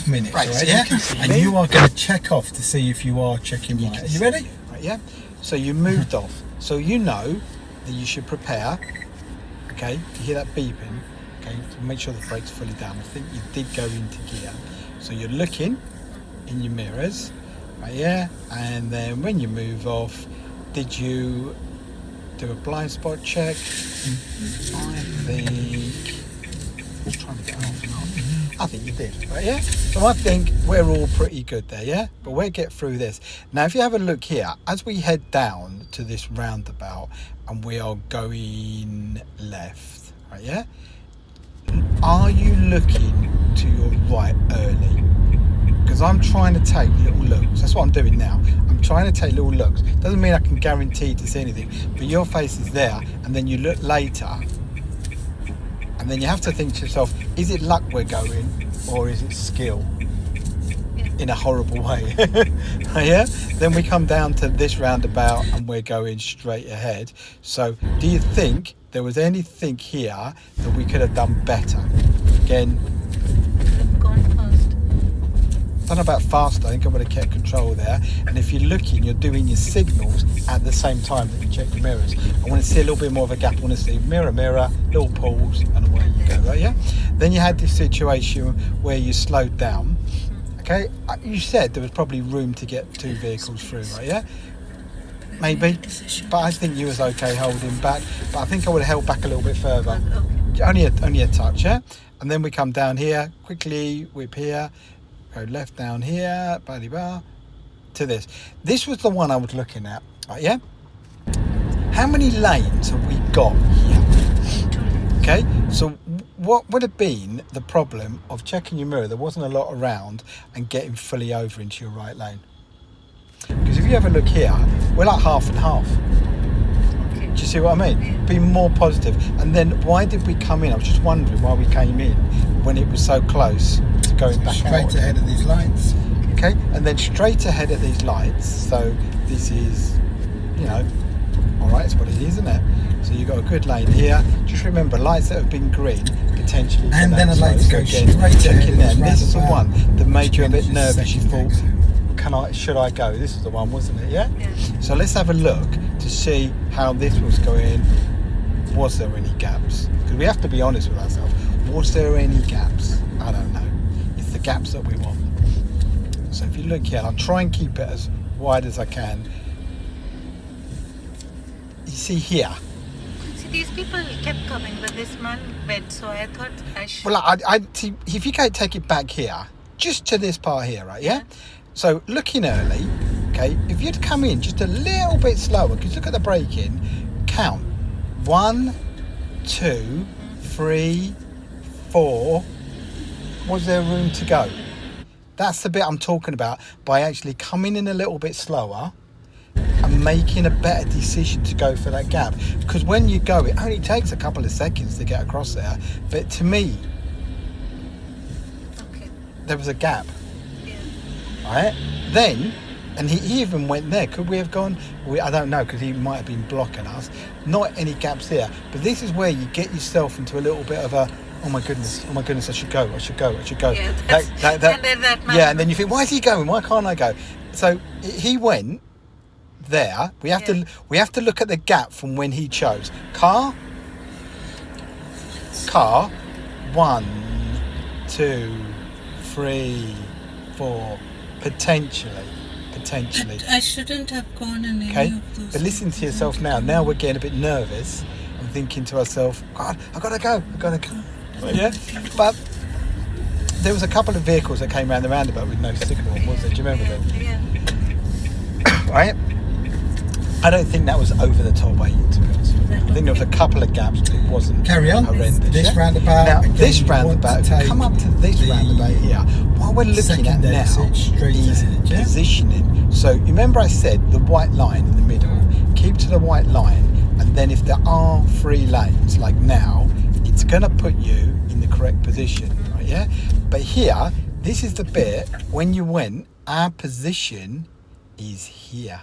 12 minutes, right? right? So Yeah, you can see and me. you are going to check off to see if you are checking right. Are you ready? Right, yeah. So you moved off. So you know that you should prepare. Okay, you hear that beeping. Okay, to make sure the brake's fully down. I think you did go into gear. So you're looking in your mirrors, right? Yeah, and then when you move off, did you do a blind spot check? I think. I'm trying to get off and on. I think you did, right? Yeah. So I think we're all pretty good there, yeah. But we'll get through this. Now, if you have a look here, as we head down to this roundabout, and we are going left, right? Yeah. Are you looking to your right early? Because I'm trying to take little looks. That's what I'm doing now. I'm trying to take little looks. Doesn't mean I can guarantee to see anything, but your face is there, and then you look later, and then you have to think to yourself, is it luck we're going, or is it skill? In a horrible way. Yeah. Then we come down to this roundabout, and we're going straight ahead. So do you think there was anything here that we could have done better? Again, I don't know about faster. I think I would have kept control there. And if you're looking, you're doing your signals at the same time that you check your mirrors. I want to see a little bit more of a gap. I want to see mirror, little pause, and away you go, right? Yeah. Then you had this situation where you slowed down. Okay. You said there was probably room to get two vehicles through, right? Yeah. Maybe. But I think you was okay holding back. But I think I would have held back a little bit further. Only a touch, yeah. And then we come down here quickly. Whip here. Go left down here, to this. This was the one I was looking at, right, yeah? How many lanes have we got here? Okay, so what would have been the problem of checking your mirror? There wasn't a lot around and getting fully over into your right lane. Because if you have a look here, we're like half and half. Do you see what I mean? Be more positive. And then why did we come in? I was just wondering why we came in when it was so close to going back out. Straight ahead of these lights. Okay, and then straight ahead of these lights. So this is, all right, it's what it is, isn't it? So you've got a good lane here. Just remember, lights that have been green, potentially. And then I'd like to go again, straight checking ahead. there. This is the one that made you a bit nervous. You thought, exit. should I go? This is the one, wasn't it? Yeah? So let's have a look to see how this was going. Was there any gaps? Because we have to be honest with ourselves. Was there any gaps? I don't know. It's the gaps that we want. So if you look here, I'll try and keep it as wide as I can. You see here. See, these people kept coming, but this man went, so I thought I should. Well, I see, if you can take it back here, just to this part here, right? Yeah. So looking early, okay. If you'd come in just a little bit slower, because look at the braking. Count 1, 2, 3, 4. Was there room to go? That's the bit I'm talking about, by actually coming in a little bit slower and making a better decision to go for that gap. Because when you go, it only takes a couple of seconds to get across there. But to me, there was a gap. Right? Then, and he even went there. Could we have gone? I don't know, because he might have been blocking us. Not any gaps there. But this is where you get yourself into a little bit of a, oh my goodness, I should go. Yeah, that yeah, and then you think, why is he going? Why can't I go? So he went there. We have to look at the gap from when he chose. Car. 1, 2, 3, 4. Potentially. I shouldn't have gone in any of those. But listen to yourself now. Now we're getting a bit nervous and thinking to ourselves, God, I've got to go. Yeah? But there was a couple of vehicles that came around the roundabout with no signal, wasn't there? Do you remember them? Yeah. Right? I don't think that was over the top, to be honest with you. I think there was a couple of gaps, but it wasn't Carry on. horrendous. This roundabout. Now, again, this you want roundabout, to take come up to this roundabout here. What we're looking at second now exit straight is ahead, yeah? positioning. So you remember I said the white line in the middle, keep to the white line, and then if there are 3 lanes, like now, it's going to put you in the correct position, right? Yeah. But here, this is the bit, when you went, our position is here,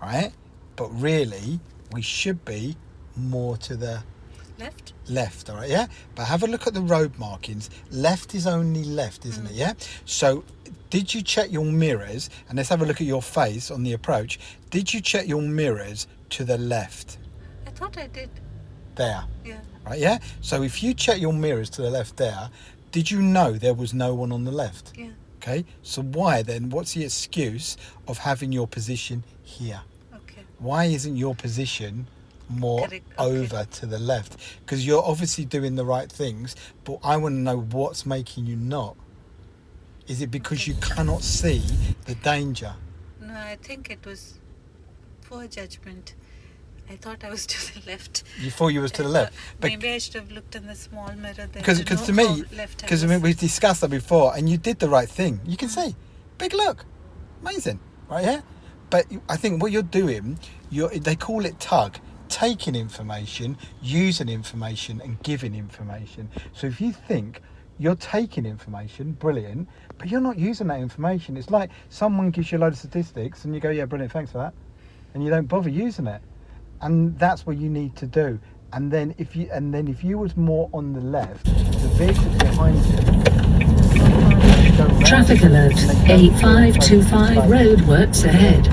right? But really, we should be more to the Left? Left, all right, yeah? But have a look at the road markings. Left is only left, isn't it, yeah? So did you check your mirrors? And let's have a look at your face on the approach. Did you check your mirrors to the left? I thought I did. There, Yeah. right, yeah? So if you check your mirrors to the left there, did you know there was no one on the left? Yeah. Okay, so why then, what's the excuse of having your position here? Okay. Why isn't your position more Correct, okay. over to the left? Because you're obviously doing the right things, but I want to know what's making you not. Is it because Okay. you cannot see the danger? No, I think it was poor judgment. I thought I was to the left. You thought you was to the I left. thought But maybe I should have looked in the small mirror there. because know to me, how left I because was. we've discussed that before, and you did the right thing. You can see, big look, amazing, right here. But I think what you're doing, they call it tug, taking information, using information, and giving information. So if you think you're taking information, brilliant, but you're not using that information, it's like someone gives you a load of statistics, and you go, yeah, brilliant, thanks for that, and you don't bother using it. And that's what you need to do. And then if you was more on the left, the vehicle behind you. Traffic alert, A525 roadworks ahead.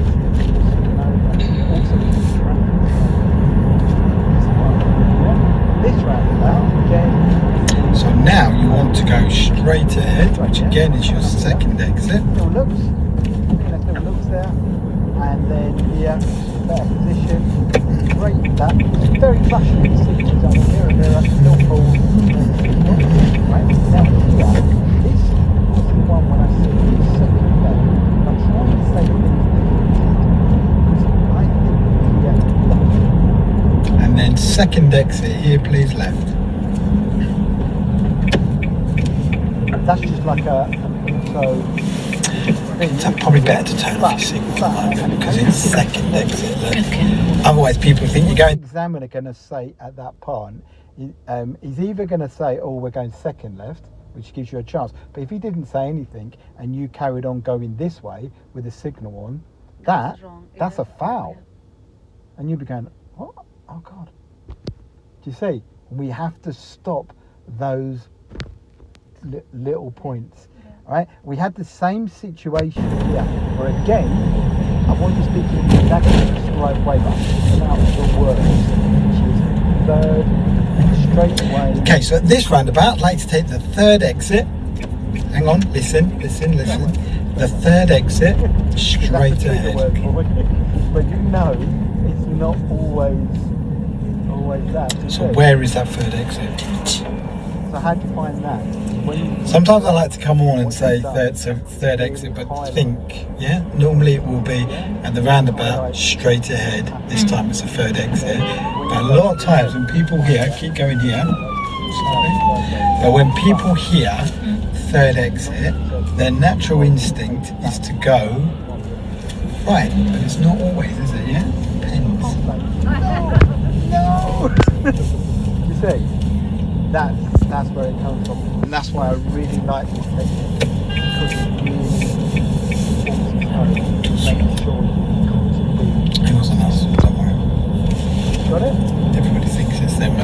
This roundabout again. So now you want to go straight ahead, which again is your second exit. Little looks. Little looks there. And then here, better position. Great, that. It's very flashy signals up here and there, still full. Right, now here, this was the one when I see this second there. I'm trying to say things differently. Because I think here, And then second exit here, please left. that's just like It's probably better to turn off your signal at the moment because it's second exit. Look. Okay. Otherwise people think you're going. The examiner going to say at that point, he's either going to say, oh, we're going second left, which gives you a chance. But if he didn't say anything and you carried on going this way with the signal on, That's wrong. that's Yeah. a foul. Yeah. And you'd be going, what? Oh, God. Do you see? We have to stop those little points. Right? We had the same situation here, where again, I want you to speak in exactly the described way, but I'm out the words, which is third, straight away. Okay, so at this roundabout, I'd like to take the third exit. Hang on, listen. The third exit, straight ahead. But you know, it's not always that. So where is that third exit? So how do you find that? Sometimes I like to come on and say third exit, but think, yeah, normally it will be at the roundabout, straight ahead. This time it's a third exit. But a lot of times when people hear, keep going here, sorry, but when people hear third exit, their natural instinct is to go right, but it's not always, is it, yeah? Depends. No! You see? That's where it comes from, and that's why I really like this technique, because it really makes sure you constantly. It wasn't us, don't worry. Got it? Everybody thinks it's them.